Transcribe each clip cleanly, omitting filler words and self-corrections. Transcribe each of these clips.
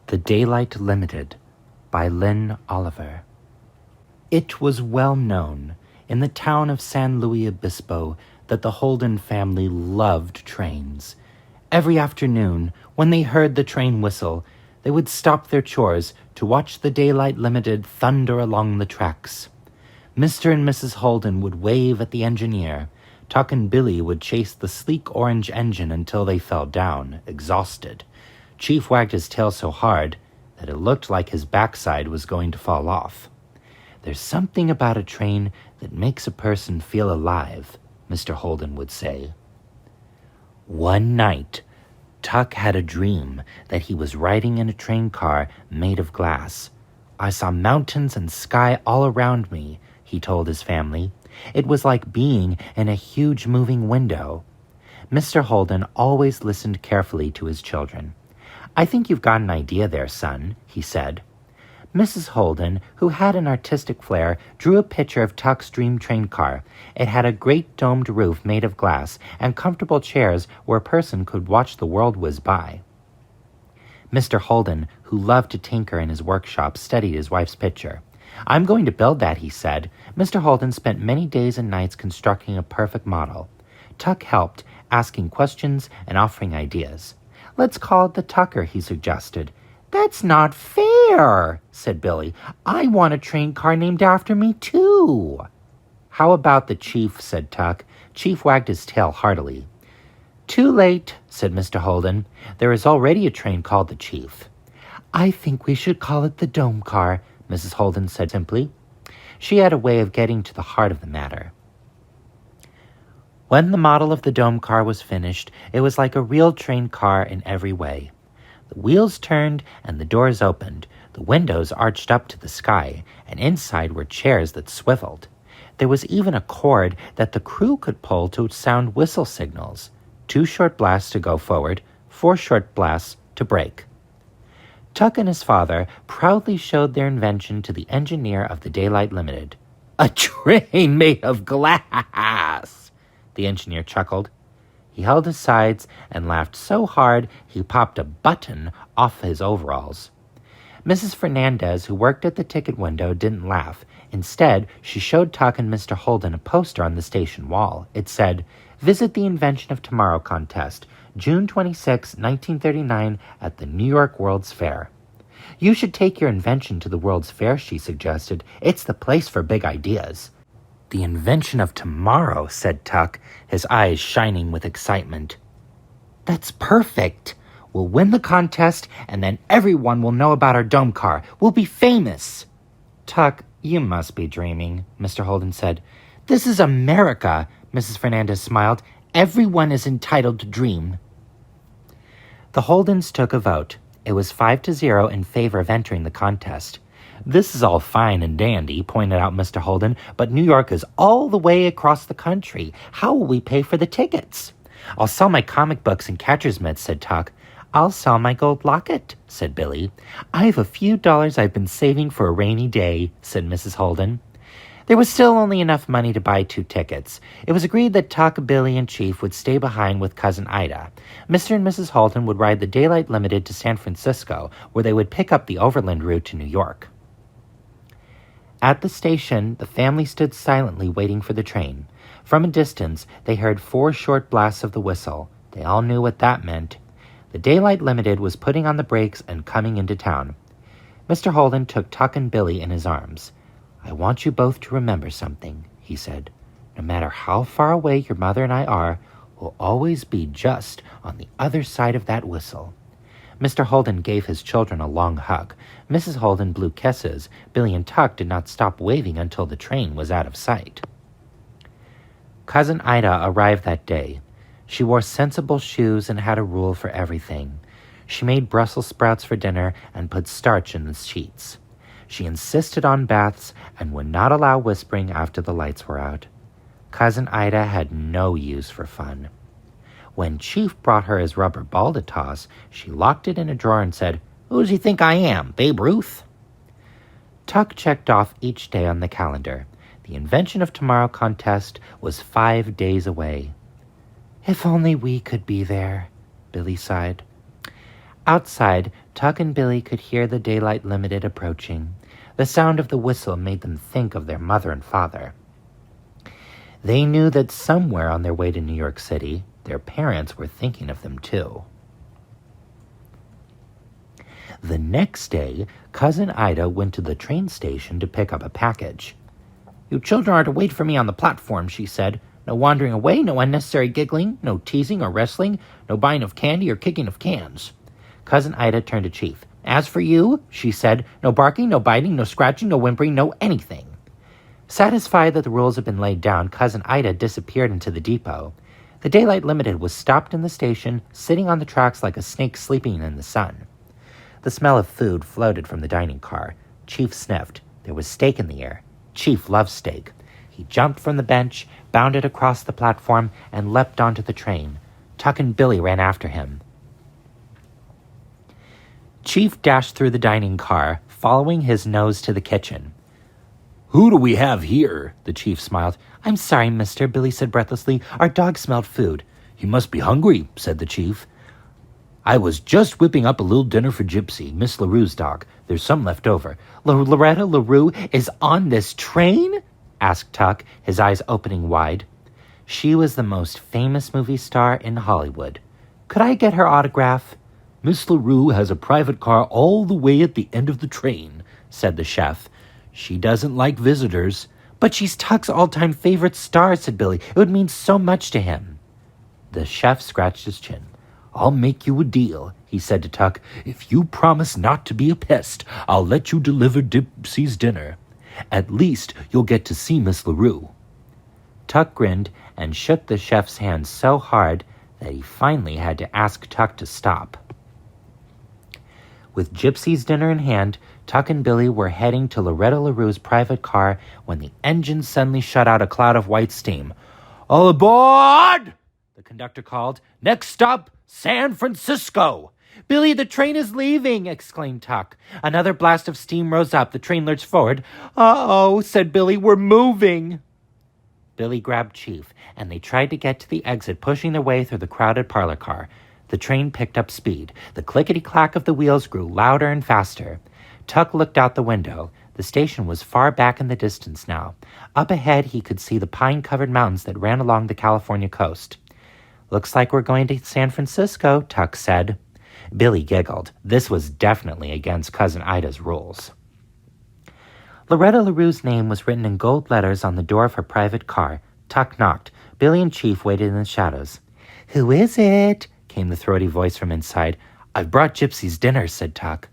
The Daylight Limited by Lynn Oliver. It was well known in the town of San Luis Obispo that the Holden family loved trains. Every afternoon, when they heard the train whistle, they would stop their chores to watch the Daylight Limited thunder along the tracks. Mr. and Mrs. Holden would wave at the engineer. Tuck and Billy would chase the sleek orange engine until they fell down, exhausted. Chief wagged his tail so hard that it looked like his backside was going to fall off. "There's something about a train that makes a person feel alive," Mr. Holden would say. One night, Tuck had a dream that he was riding in a train car made of glass. "I saw mountains and sky all around me," he told his family. "It was like being in a huge moving window." Mr. Holden always listened carefully to his children. "I think you've got an idea there, son," he said. Mrs. Holden, who had an artistic flair, drew a picture of Tuck's dream train car. It had a great domed roof made of glass and comfortable chairs where a person could watch the world whiz by. Mr. Holden, who loved to tinker in his workshop, studied his wife's picture. "I'm going to build that," he said. Mr. Holden spent many days and nights constructing a perfect model. Tuck helped, asking questions and offering ideas. "Let's call it the Tucker," he suggested. "That's not fair," said Billy. "I want a train car named after me, too." "How about the Chief?" said Tuck. Chief wagged his tail heartily. "Too late," said Mr. Holden. "There is already a train called the Chief." "I think we should call it the Dome Car," Mrs. Holden said simply. She had a way of getting to the heart of the matter. When the model of the Dome Car was finished, it was like a real train car in every way. The wheels turned and the doors opened. The windows arched up to the sky, and inside were chairs that swiveled. There was even a cord that the crew could pull to sound whistle signals. 2 short blasts to go forward, 4 short blasts to brake. Tuck and his father proudly showed their invention to the engineer of the Daylight Limited. "A train made of glass!" the engineer chuckled. He held his sides and laughed so hard he popped a button off his overalls. Mrs. Fernandez, who worked at the ticket window, didn't laugh. Instead, she showed Tuck and Mr. Holden a poster on the station wall. It said, "Visit the Invention of Tomorrow contest, June 26, 1939, at the New York World's Fair." "You should take your invention to the World's Fair," she suggested. "It's the place for big ideas." "The Invention of Tomorrow," said Tuck, his eyes shining with excitement. "That's perfect. We'll win the contest, and then everyone will know about our dome car. We'll be famous." "Tuck, you must be dreaming," Mr. Holden said. "This is America," Mrs. Fernandez smiled. "Everyone is entitled to dream." The Holdens took a vote. It was 5-0 in favor of entering the contest. "This is all fine and dandy," pointed out Mr. Holden, "but New York is all the way across the country. How will we pay for the tickets?" "I'll sell my comic books and catcher's mitts," said Tuck. "I'll sell my gold locket," said Billy. "I have a few dollars I've been saving for a rainy day," said Mrs. Holden. There was still only enough money to buy 2 tickets. It was agreed that Tuck, Billy, and Chief would stay behind with Cousin Ida. Mr. and Mrs. Holden would ride the Daylight Limited to San Francisco, where they would pick up the overland route to New York. At the station, the family stood silently waiting for the train. From a distance, they heard 4 short blasts of the whistle. They all knew what that meant. The Daylight Limited was putting on the brakes and coming into town. Mr. Holden took Tuck and Billy in his arms. "I want you both to remember something," he said. "No matter how far away your mother and I are, we'll always be just on the other side of that whistle." Mr. Holden gave his children a long hug. Mrs. Holden blew kisses. Billy and Tuck did not stop waving until the train was out of sight. Cousin Ida arrived that day. She wore sensible shoes and had a rule for everything. She made Brussels sprouts for dinner and put starch in the sheets. She insisted on baths and would not allow whispering after the lights were out. Cousin Ida had no use for fun. When Chief brought her his rubber ball to toss, she locked it in a drawer and said, "Who does he think I am, Babe Ruth?" Tuck checked off each day on the calendar. The Invention of Tomorrow contest was 5 days away. "If only we could be there," Billy sighed. Outside, Tuck and Billy could hear the Daylight Limited approaching. The sound of the whistle made them think of their mother and father. They knew that somewhere on their way to New York City, their parents were thinking of them too. The next day, Cousin Ida went to the train station to pick up a package. "You children are to wait for me on the platform," she said. "No wandering away, no unnecessary giggling, no teasing or wrestling, no buying of candy or kicking of cans." Cousin Ida turned to Chief. "As for you," she said, "no barking, no biting, no scratching, no whimpering, no anything." Satisfied that the rules had been laid down, Cousin Ida disappeared into the depot. The Daylight Limited was stopped in the station, sitting on the tracks like a snake sleeping in the sun. The smell of food floated from the dining car. Chief sniffed. There was steak in the air. Chief loved steak. He jumped from the bench, bounded across the platform, and leapt onto the train. Tuck and Billy ran after him. Chief dashed through the dining car, following his nose to the kitchen. "Who do we have here?" The chief smiled. "I'm sorry, mister," Billy said breathlessly. "Our dog smelled food." "He must be hungry," said the chief. "I was just whipping up a little dinner for Gypsy, Miss LaRue's dog. There's some left over." "Loretta LaRue is on this train?" asked Tuck, his eyes opening wide. She was the most famous movie star in Hollywood. "Could I get her autograph?" "Miss LaRue has a private car all the way at the end of the train," said the chef. "She doesn't like visitors." "But she's Tuck's all-time favorite star," said Billy. "It would mean so much to him." The chef scratched his chin. "I'll make you a deal," he said to Tuck. "If you promise not to be a pest, I'll let you deliver Gypsy's dinner. At least you'll get to see Miss LaRue." Tuck grinned and shook the chef's hand so hard that he finally had to ask Tuck to stop. With Gypsy's dinner in hand, Tuck and Billy were heading to Loretta LaRue's private car when the engine suddenly shot out a cloud of white steam. "All aboard!" the conductor called. "Next stop, San Francisco." "Billy, the train is leaving!" exclaimed Tuck. Another blast of steam rose up. The train lurched forward. "Uh-oh," said Billy. "We're moving." Billy grabbed Chief, and they tried to get to the exit, pushing their way through the crowded parlor car. The train picked up speed. The clickety-clack of the wheels grew louder and faster. Tuck looked out the window. The station was far back in the distance now. Up ahead, he could see the pine-covered mountains that ran along the California coast. "Looks like we're going to San Francisco," Tuck said. Billy giggled. This was definitely against Cousin Ida's rules. Loretta LaRue's name was written in gold letters on the door of her private car. Tuck knocked. Billy and Chief waited in the shadows. "Who is it?" came the throaty voice from inside. "I've brought Gypsy's dinner," said Tuck.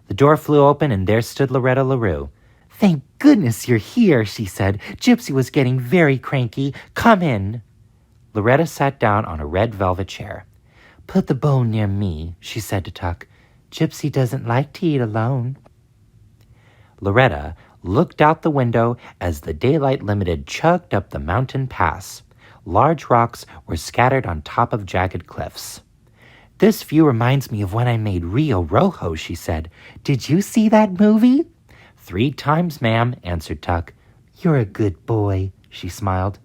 The door flew open, and there stood Loretta LaRue. "Thank goodness you're here," she said. "Gypsy was getting very cranky. Come in." Loretta sat down on a red velvet chair. "Put the bowl near me," she said to Tuck. "Gypsy doesn't like to eat alone." Loretta looked out the window as the Daylight Limited chugged up the mountain pass. Large rocks were scattered on top of jagged cliffs. "This view reminds me of when I made Rio Rojo," she said. "Did you see that movie?" "3 times, ma'am," answered Tuck. "You're a good boy," she smiled.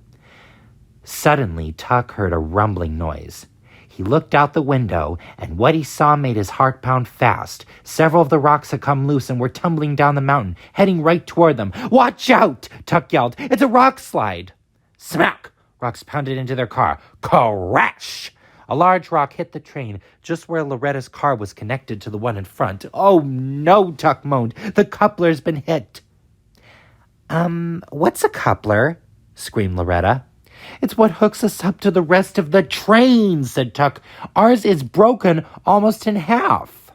Suddenly, Tuck heard a rumbling noise. He looked out the window, and what he saw made his heart pound fast. Several of the rocks had come loose and were tumbling down the mountain, heading right toward them. "Watch out!" Tuck yelled. "It's a rock slide!" Smack! Rocks pounded into their car. Crash! A large rock hit the train just where Loretta's car was connected to the one in front. "Oh, no," Tuck moaned. "The coupler's been hit." What's a coupler?" screamed Loretta. "It's what hooks us up to the rest of the train," said Tuck. "Ours is broken almost in half."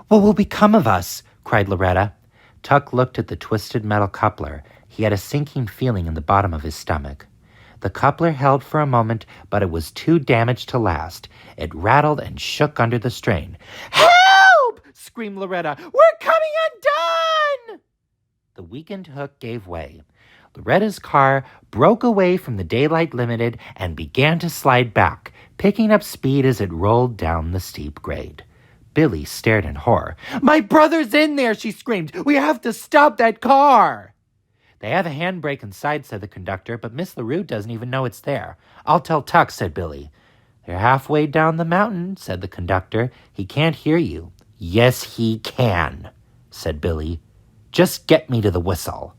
"What will become of us?" cried Loretta. Tuck looked at the twisted metal coupler. He had a sinking feeling in the bottom of his stomach. The coupler held for a moment, but it was too damaged to last. It rattled and shook under the strain. "Help!" screamed Loretta. "We're coming undone!" The weakened hook gave way. Loretta's car broke away from the Daylight Limited and began to slide back, picking up speed as it rolled down the steep grade. Billy stared in horror. "My brother's in there!" she screamed. "We have to stop that car!" "They have a handbrake inside," said the conductor, "but Miss LaRue doesn't even know it's there." "I'll tell Tuck," said Billy. "They're halfway down the mountain," said the conductor. "He can't hear you." "Yes, he can," said Billy. "Just get me to the whistle."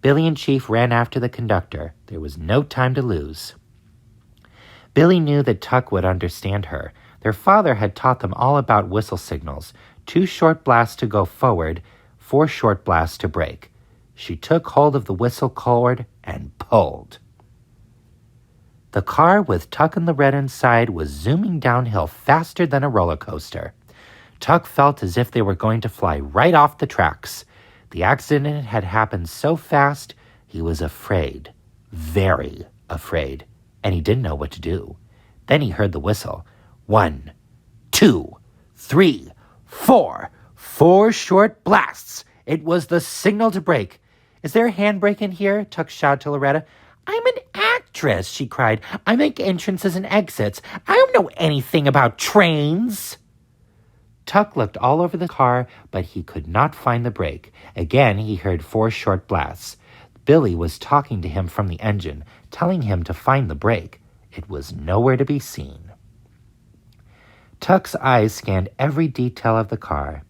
Billy and Chief ran after the conductor. There was no time to lose. Billy knew that Tuck would understand her. Their father had taught them all about whistle signals. 2 short blasts to go forward, 4 short blasts to break. She took hold of the whistle cord and pulled. The car with Tuck and Loretta inside was zooming downhill faster than a roller coaster. Tuck felt as if they were going to fly right off the tracks. The accident had happened so fast, he was afraid, very afraid, and he didn't know what to do. Then he heard the whistle. 1, 2, 3, 4. 4 short blasts. It was the signal to brake. "Is there a handbrake in here?" Tuck shouted to Loretta. "I'm an actress," she cried. "I make entrances and exits. I don't know anything about trains." Tuck looked all over the car, but he could not find the brake. Again, he heard 4 short blasts. Billy was talking to him from the engine, telling him to find the brake. It was nowhere to be seen. Tuck's eyes scanned every detail of the car.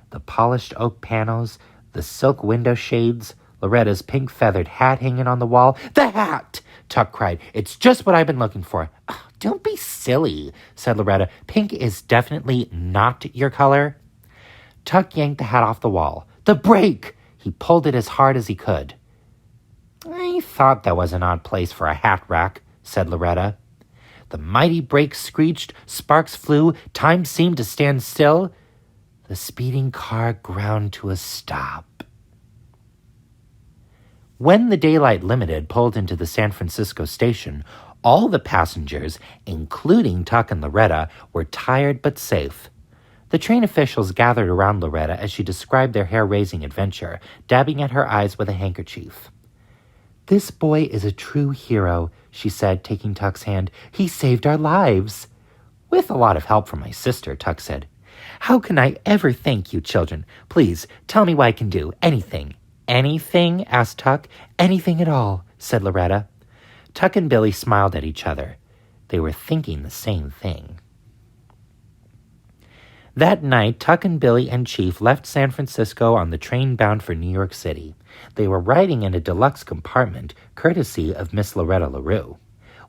The polished oak panels, the silk window shades, Loretta's pink feathered hat hanging on the wall. "The hat!" Tuck cried. "It's just what I've been looking for." "Oh, don't be silly," said Loretta. "Pink is definitely not your color." Tuck yanked the hat off the wall. "The brake!" He pulled it as hard as he could. "I thought that was an odd place for a hat rack," said Loretta. The mighty brake screeched, sparks flew, time seemed to stand still. The speeding car ground to a stop. When the Daylight Limited pulled into the San Francisco station, all the passengers, including Tuck and Loretta, were tired but safe. The train officials gathered around Loretta as she described their hair-raising adventure, dabbing at her eyes with a handkerchief. "This boy is a true hero," she said, taking Tuck's hand. "He saved our lives." "With a lot of help from my sister," Tuck said. "How can I ever thank you, children? Please, tell me what I can do. Anything." "Anything?" asked Tuck. "Anything at all," said Loretta. Tuck and Billy smiled at each other. They were thinking the same thing. That night, Tuck and Billy and Chief left San Francisco on the train bound for New York City. They were riding in a deluxe compartment, courtesy of Miss Loretta LaRue.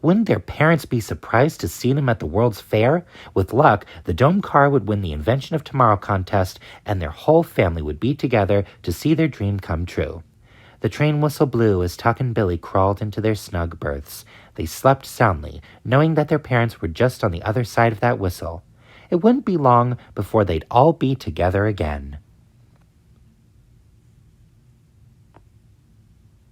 Wouldn't their parents be surprised to see them at the World's Fair? With luck, the Dome car would win the Invention of Tomorrow contest, and their whole family would be together to see their dream come true. The train whistle blew as Tuck and Billy crawled into their snug berths. They slept soundly, knowing that their parents were just on the other side of that whistle. It wouldn't be long before they'd all be together again.